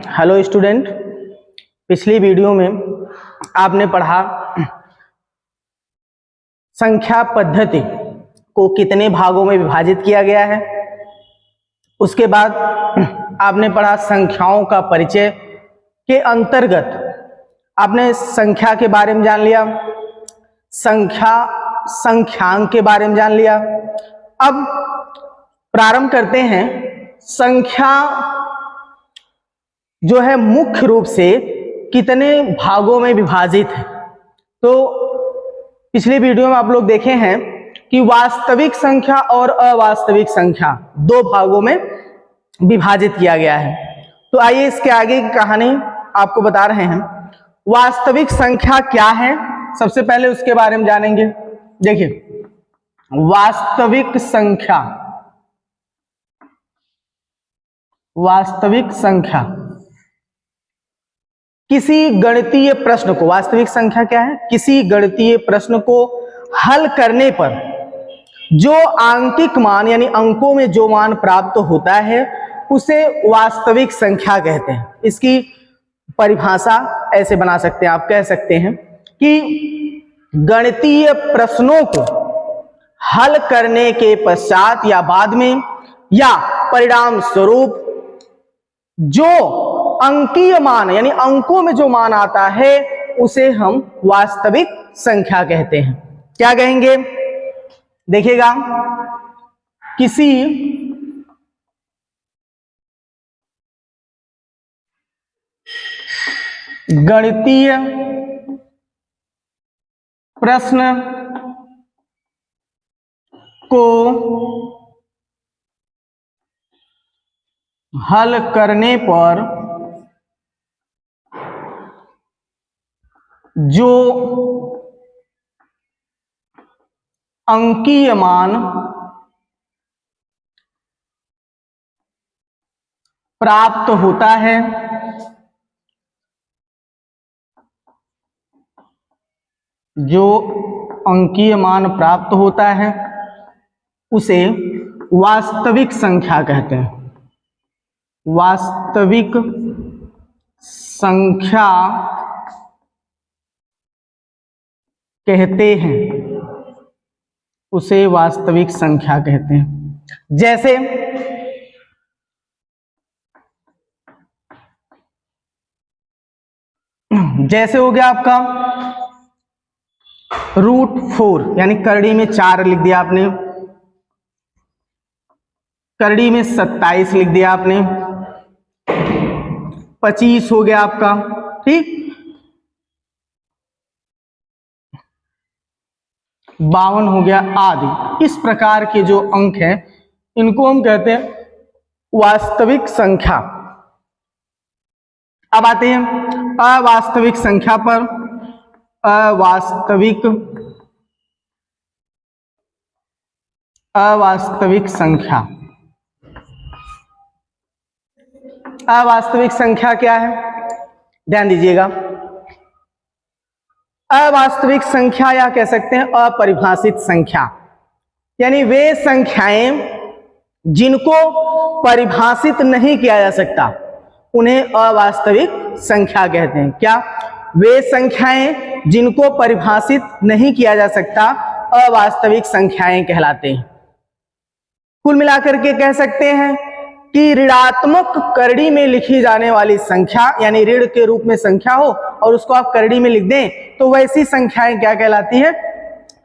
Hello student, पिछली video में आपने पढ़ा संख्या पद्धति को कितने भागों में विभाजित किया गया है। उसके बाद आपने पढ़ा संख्याओं का परिचय के अंतर्गत आपने संख्या के बारे में जान लिया, संख्यांक के बारे में जान लिया। अब प्रारंभ करते हैं। संख्या जो है मुख्य रूप से कितने भागों में विभाजित है। तो पिछली वीडियो में आप लोग देखे हैं कि वास्तविक संख्या और अवास्तविक संख्या दो भागों में विभाजित किया गया है। तो आइए इसके आगे की कहानी आपको बता रहे हैं। वास्तविक संख्या क्या है, सबसे पहले उसके बारे में जानेंगे। देखिए, वास्तविक संख्या किसी गणितीय प्रश्न को, वास्तविक संख्या क्या है, किसी गणितीय प्रश्न को हल करने पर जो आंकिक मान यानी अंकों में जो मान प्राप्त होता है उसे वास्तविक संख्या कहते हैं। इसकी परिभाषा ऐसे बना सकते हैं, आप कह सकते हैं कि गणितीय प्रश्नों को हल करने के पश्चात या बाद में या परिणाम स्वरूप जो अंकीय मान यानी अंकों में जो मान आता है उसे हम वास्तविक संख्या कहते हैं। क्या कहेंगे, देखिएगा, किसी गणितीय प्रश्न को हल करने पर जो अंकीय मान प्राप्त होता है उसे वास्तविक संख्या कहते हैं। वास्तविक संख्या कहते हैं, उसे वास्तविक संख्या कहते हैं। जैसे हो गया आपका √4 यानी करड़ी में 4 लिख दिया आपने, करड़ी में 27 लिख दिया आपने, 25 हो गया आपका, ठीक, 52 हो गया आदि। इस प्रकार के जो अंक हैं इनको हम कहते हैं वास्तविक संख्या। अब आते हैं अवास्तविक संख्या पर। अवास्तविक संख्या क्या है, ध्यान दीजिएगा। अवास्तविक संख्या या कह सकते हैं अपरिभाषित संख्या, यानी वे संख्याएं जिनको परिभाषित नहीं किया जा सकता उन्हें अवास्तविक संख्या कहते हैं। क्या, वे संख्याएं जिनको परिभाषित नहीं किया जा सकता अवास्तविक संख्याएं कहलाते हैं। कुल मिलाकर के कह सकते हैं कि ऋणात्मक करड़ी में लिखी जाने वाली संख्या यानी ऋण के रूप में संख्या हो और उसको आप करड़ी में लिख दें तो वैसी संख्याएं क्या कहलाती हैं,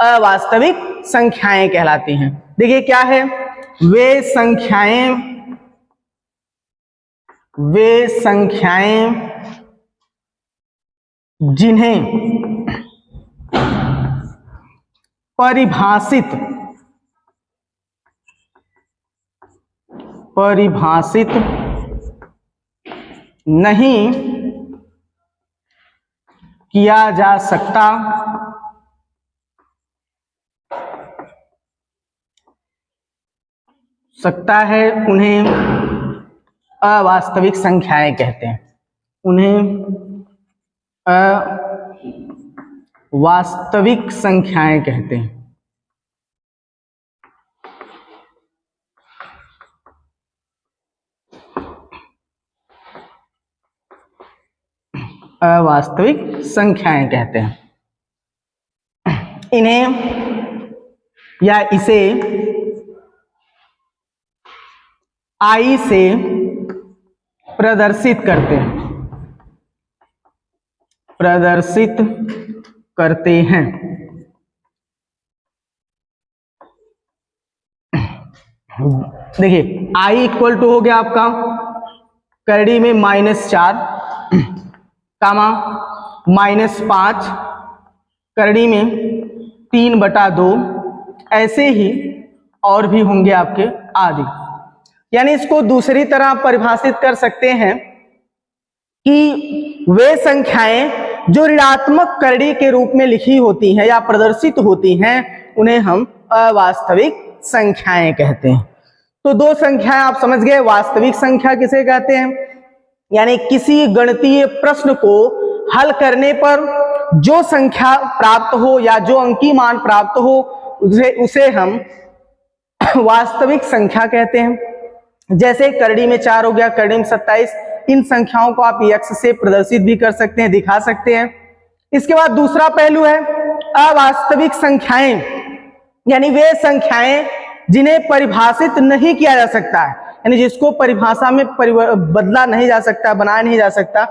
अवास्तविक संख्याएं कहलाती हैं। देखिए क्या है, वे संख्याएं जिन्हें परिभाषित नहीं किया जा सकता है उन्हें अवास्तविक संख्याएं कहते हैं। उन्हें अवास्तविक संख्याएं कहते हैं। अवास्तविक संख्याएं कहते हैं। इन्हें या इसे आई से प्रदर्शित करते हैं, प्रदर्शित करते हैं। देखिए आई इक्वल टू हो गया आपका करड़ी में -4 कामा -5 करड़ी में 3/2, ऐसे ही और भी होंगे आपके आदि। यानी इसको दूसरी तरह परिभाषित कर सकते हैं कि वे संख्याएं जो ऋणात्मक करड़ी के रूप में लिखी होती हैं या प्रदर्शित होती हैं उन्हें हम अवास्तविक संख्याएं कहते हैं। तो दो संख्याएं आप समझ गए। वास्तविक संख्या किसे कहते हैं, यानी किसी गणितीय प्रश्न को हल करने पर जो संख्या प्राप्त हो या जो अंकीय मान प्राप्त हो उसे हम वास्तविक संख्या कहते हैं। जैसे करड़ी में 4 हो गया, करड़ी में 27, इन संख्याओं को आप x से प्रदर्शित भी कर सकते हैं, दिखा सकते हैं। इसके बाद दूसरा पहलू है अवास्तविक संख्याएं, यानी वे संख्याएं जिन्हें परिभाषित नहीं किया जा सकता है, यानी जिसको परिभाषा में बदला नहीं जा सकता, बनाया नहीं जा सकता,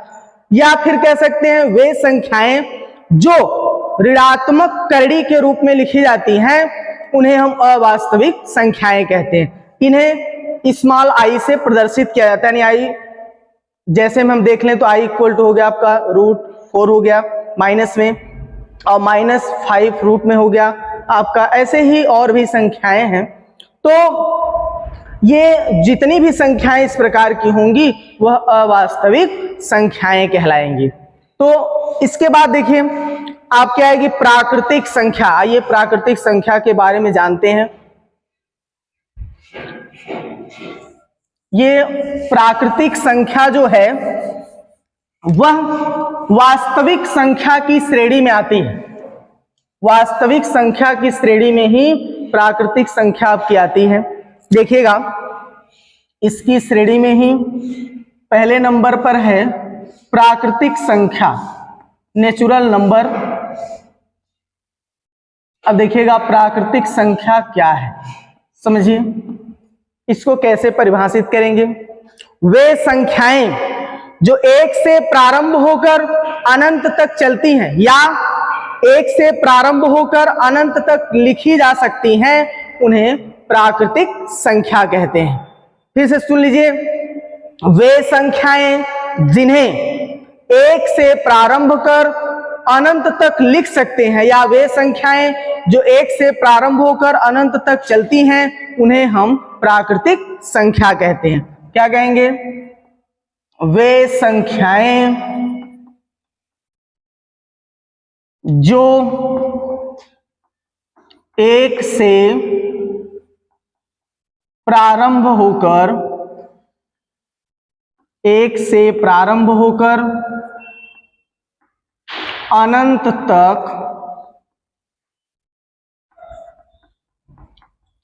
या फिर कह सकते हैं वे संख्याएं जो ऋणात्मक करड़ी के रूप में लिखी जाती हैं उन्हें हम अवास्तविक संख्याएं कहते हैं। इन्हें स्मॉल आई से प्रदर्शित किया जाता है, यानी आई जैसे हम देख लें तो आई इक्वल टू हो गया आपका √4 हो गया माइनस में, और -5 रूट में हो गया आपका। ऐसे ही और भी संख्याएं हैं। तो ये जितनी भी संख्याएं इस प्रकार की होंगी वह अवास्तविक संख्याएं कहलाएंगी। तो इसके बाद देखिए आप क्या आएगी प्राकृतिक संख्या। आइए प्राकृतिक संख्या के बारे में जानते हैं। ये प्राकृतिक संख्या जो है वह वास्तविक संख्या की श्रेणी में आती है। वास्तविक संख्या की श्रेणी में ही प्राकृतिक संख्या आपकी आती है। देखिएगा इसकी श्रेणी में ही पहले नंबर पर है प्राकृतिक संख्या, नेचुरल नंबर। अब देखिएगा प्राकृतिक संख्या क्या है, समझिए इसको कैसे परिभाषित करेंगे। वे संख्याएं जो 1 से प्रारंभ होकर अनंत तक चलती हैं या 1 से प्रारंभ होकर अनंत तक लिखी जा सकती हैं उन्हें प्राकृतिक संख्या कहते हैं। फिर से सुन लीजिए, वे संख्याएं जिन्हें 1 से प्रारंभ कर अनंत तक लिख सकते हैं या वे संख्याएं जो 1 से प्रारंभ होकर अनंत तक चलती हैं उन्हें हम प्राकृतिक संख्या कहते हैं। क्या कहेंगे, वे संख्याएं जो 1 से प्रारंभ होकर अनंत तक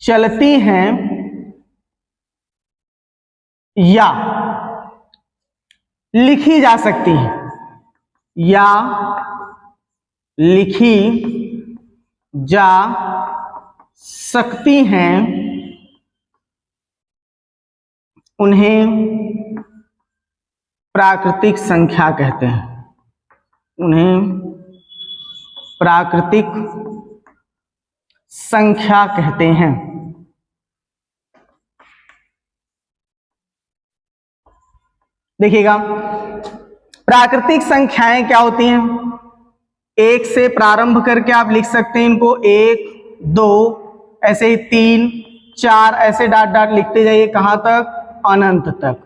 चलती हैं या लिखी जा सकती हैं या लिखी जा सकती हैं उन्हें प्राकृतिक संख्या कहते हैं। उन्हें प्राकृतिक संख्या कहते हैं। देखिएगा प्राकृतिक संख्याएं क्या होती हैं, 1 से प्रारंभ करके आप लिख सकते हैं इनको 1, 2, ऐसे ही 3, 4, ऐसे डॉट डॉट लिखते जाइए कहां तक, अनंत तक।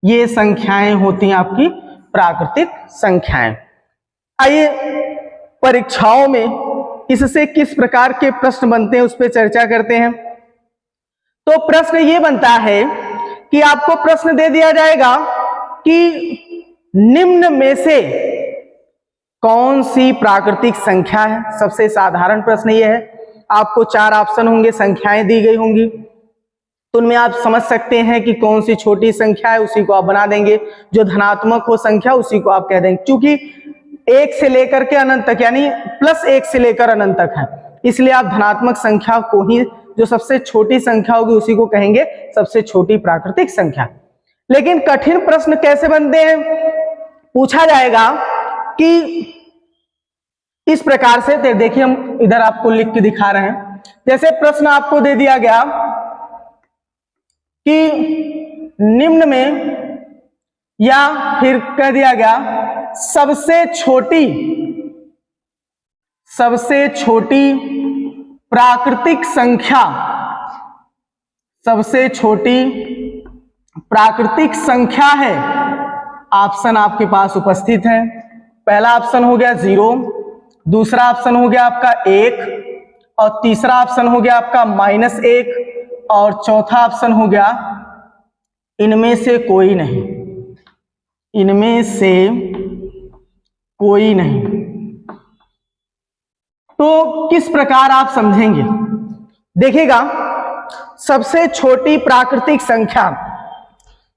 ये संख्याएं होती हैं आपकी प्राकृतिक संख्याएं। आइए परीक्षाओं में इससे किस प्रकार के प्रश्न बनते हैं उस पर चर्चा करते हैं। तो प्रश्न ये बनता है कि आपको प्रश्न दे दिया जाएगा कि निम्न में से कौन सी प्राकृतिक संख्या है। सबसे साधारण प्रश्न ये है, आपको 4 ऑप्शन होंगे, संख्याएं दी गई होंगी, तो उनमें आप समझ सकते हैं कि कौन सी छोटी संख्या है, उसी को आप बना देंगे। जो धनात्मक हो संख्या उसी को आप कह देंगे, क्योंकि 1 से लेकर के अनंत तक यानी +1 से लेकर अनंत तक है, इसलिए आप धनात्मक संख्या को ही, जो सबसे छोटी संख्या होगी उसी को कहेंगे सबसे छोटी प्राकृतिक संख्या। लेकिन कठिन प्रश्न कैसे बनते हैं, पूछा जाएगा कि इस प्रकार से, देखिए हम इधर आपको लिख के दिखा रहे हैं। जैसे प्रश्न आपको दे दिया गया कि निम्न में, या फिर कह दिया गया सबसे छोटी प्राकृतिक संख्या, सबसे छोटी प्राकृतिक संख्या है। ऑप्शन आपके पास उपस्थित है। पहला ऑप्शन हो गया 0, दूसरा ऑप्शन हो गया आपका 1, और तीसरा ऑप्शन हो गया आपका -1, और चौथा ऑप्शन हो गया इनमें से कोई नहीं, इनमें से कोई नहीं। तो किस प्रकार आप समझेंगे, देखिएगा सबसे छोटी प्राकृतिक संख्या,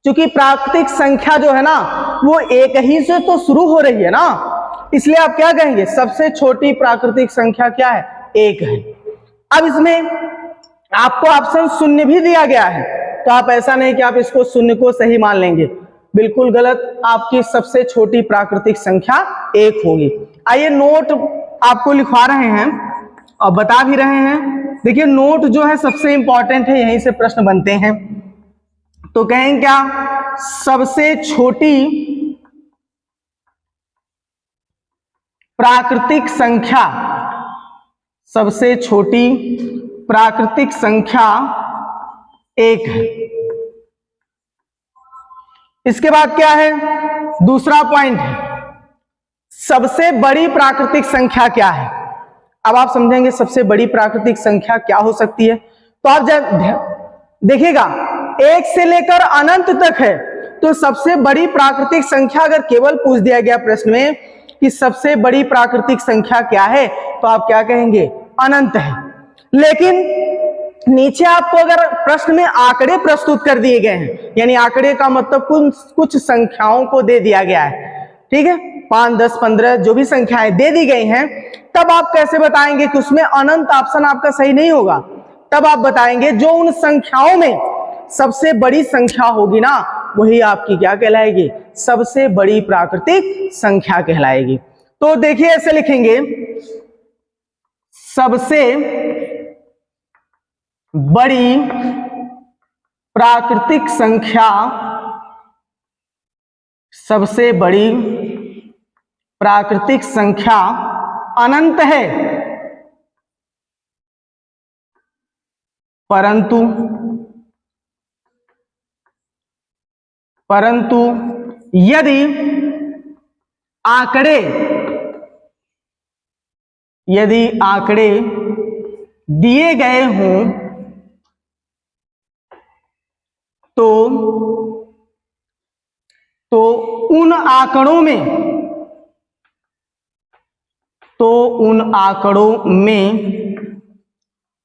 क्योंकि प्राकृतिक संख्या जो है ना वो एक ही से तो शुरू हो रही है ना, इसलिए आप क्या कहेंगे, सबसे छोटी प्राकृतिक संख्या क्या है, 1 है। अब इसमें आपको ऑप्शन 0 भी दिया गया है, तो आप ऐसा नहीं कि आप इसको 0 को सही मान लेंगे, बिल्कुल गलत। आपकी सबसे छोटी प्राकृतिक संख्या 1 होगी। आइए नोट आपको लिखवा रहे हैं और बता भी रहे हैं। देखिए नोट जो है सबसे इंपॉर्टेंट है, यहीं से प्रश्न बनते हैं। तो कहेंगे क्या, सबसे छोटी प्राकृतिक संख्या, सबसे छोटी प्राकृतिक संख्या 1 है। इसके बाद क्या है, दूसरा पॉइंट है सबसे बड़ी प्राकृतिक संख्या क्या है। अब आप समझेंगे सबसे बड़ी प्राकृतिक संख्या क्या हो सकती है, तो आप जब देखिएगा 1 से लेकर अनंत तक है, तो सबसे बड़ी प्राकृतिक संख्या अगर केवल पूछ दिया गया प्रश्न में कि सबसे बड़ी प्राकृतिक संख्या क्या है, तो आप क्या कहेंगे, अनंत है। लेकिन नीचे आपको अगर प्रश्न में आंकड़े प्रस्तुत कर दिए गए हैं, यानी आंकड़े का मतलब कुछ संख्याओं को दे दिया गया है, ठीक है, 5, 10, 15 जो भी संख्याएं दे दी गई हैं, तब आप कैसे बताएंगे कि उसमें अनंत ऑप्शन आपका सही नहीं होगा। तब आप बताएंगे जो उन संख्याओं में सबसे बड़ी संख्या होगी ना, वही आपकी क्या कहलाएगी, सबसे बड़ी प्राकृतिक संख्या कहलाएगी। तो देखिए ऐसे लिखेंगे, सबसे बड़ी प्राकृतिक संख्या, सबसे बड़ी प्राकृतिक संख्या अनंत है, परंतु यदि आंकड़े दिए गए हों तो उन आंकड़ों में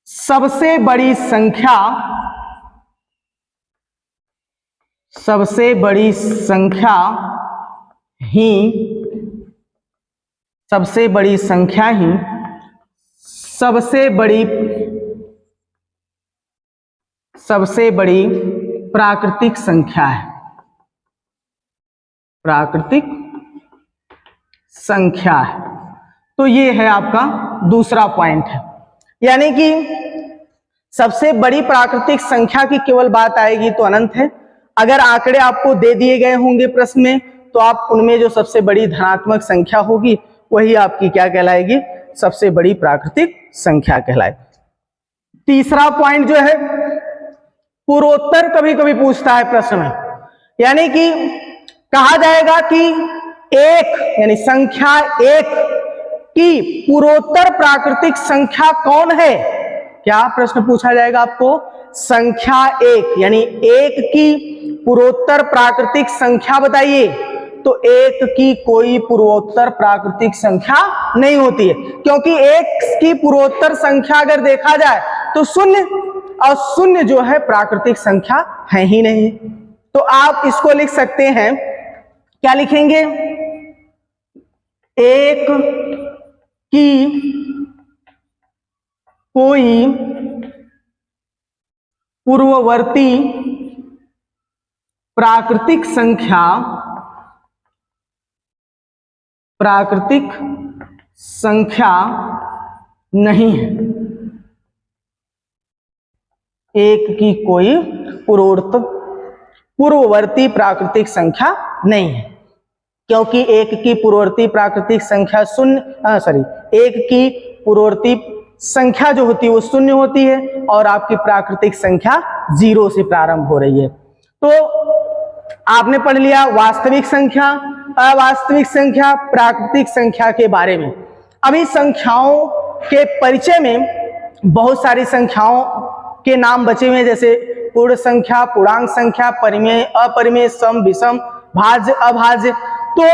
सबसे बड़ी संख्या ही सबसे बड़ी प्राकृतिक संख्या है, प्राकृतिक संख्या है। तो ये है आपका दूसरा पॉइंट है, यानी कि सबसे बड़ी प्राकृतिक संख्या की केवल बात आएगी तो अनंत है। अगर आंकड़े आपको दे दिए गए होंगे प्रश्न में, तो आप उनमें जो सबसे बड़ी धनात्मक संख्या होगी वही आपकी क्या कहलाएगी, सबसे बड़ी प्राकृतिक संख्या कहलाएगी। तीसरा पॉइंट जो है, पूर्वोत्तर कभी कभी पूछता है प्रश्न में, यानी कि कहा जाएगा कि 1 यानी संख्या 1 की पूर्वोत्तर प्राकृतिक संख्या कौन है। क्या प्रश्न पूछा जाएगा आपको, संख्या 1 यानी 1 की पूर्वोत्तर प्राकृतिक संख्या बताइए, तो 1 की कोई पूर्वोत्तर प्राकृतिक संख्या नहीं होती है, क्योंकि 1 की पूर्वोत्तर संख्या अगर देखा जाए तो 0, और शून्य जो है प्राकृतिक संख्या है ही नहीं। तो आप इसको लिख सकते हैं, क्या लिखेंगे, एक की कोई पूर्ववर्ती प्राकृतिक संख्या नहीं है। एक की कोई पूर्ववर्ती प्राकृतिक संख्या नहीं है, क्योंकि एक की पूर्ववर्ती प्राकृतिक संख्या एक की पूर्ववर्ती संख्या जो होती है वो शून्य होती है और आपकी प्राकृतिक संख्या 0 से प्रारंभ हो रही है। तो आपने पढ़ लिया वास्तविक संख्या, अवास्तविक संख्या, प्राकृतिक संख्या के बारे में। अभी संख्याओं के परिचय में बहुत सारी संख्याओं के नाम बचे हुए हैं, जैसे पूर्ण संख्या, पूर्णांक संख्या, परिमेय, अपरिमेय, सम, विषम, भाज्य, अभाज्य। तो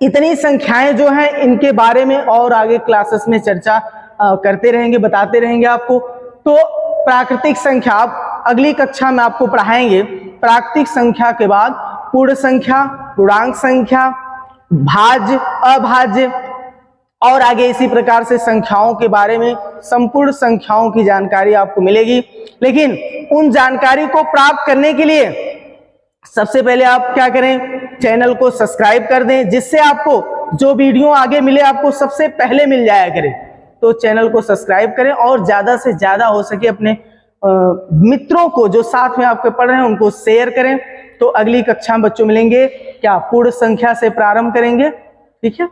इतनी संख्याएं जो हैं इनके बारे में और आगे क्लासेस में चर्चा करते रहेंगे, बताते रहेंगे आपको। तो प्राकृतिक संख्या अगली कक्षा में आपको पढ़ाएंगे। प्राकृतिक संख्या के बाद पूर्ण संख्या, पूर्णांक संख्या, भाज्य, अभाज्य और आगे इसी प्रकार से संख्याओं के बारे में संपूर्ण संख्याओं की जानकारी आपको मिलेगी। लेकिन उन जानकारी को प्राप्त करने के लिए सबसे पहले आप क्या करें, चैनल को सब्सक्राइब कर दें, जिससे आपको जो वीडियो आगे मिले आपको सबसे पहले मिल जाया करे। तो चैनल को सब्सक्राइब करें और ज्यादा से ज्यादा हो सके अपने मित्रों को जो साथ में आपके पढ़ रहे हैं उनको शेयर करें। तो अगली कक्षा में बच्चों मिलेंगे, क्या पूर्ण संख्या से प्रारंभ करेंगे, ठीक है।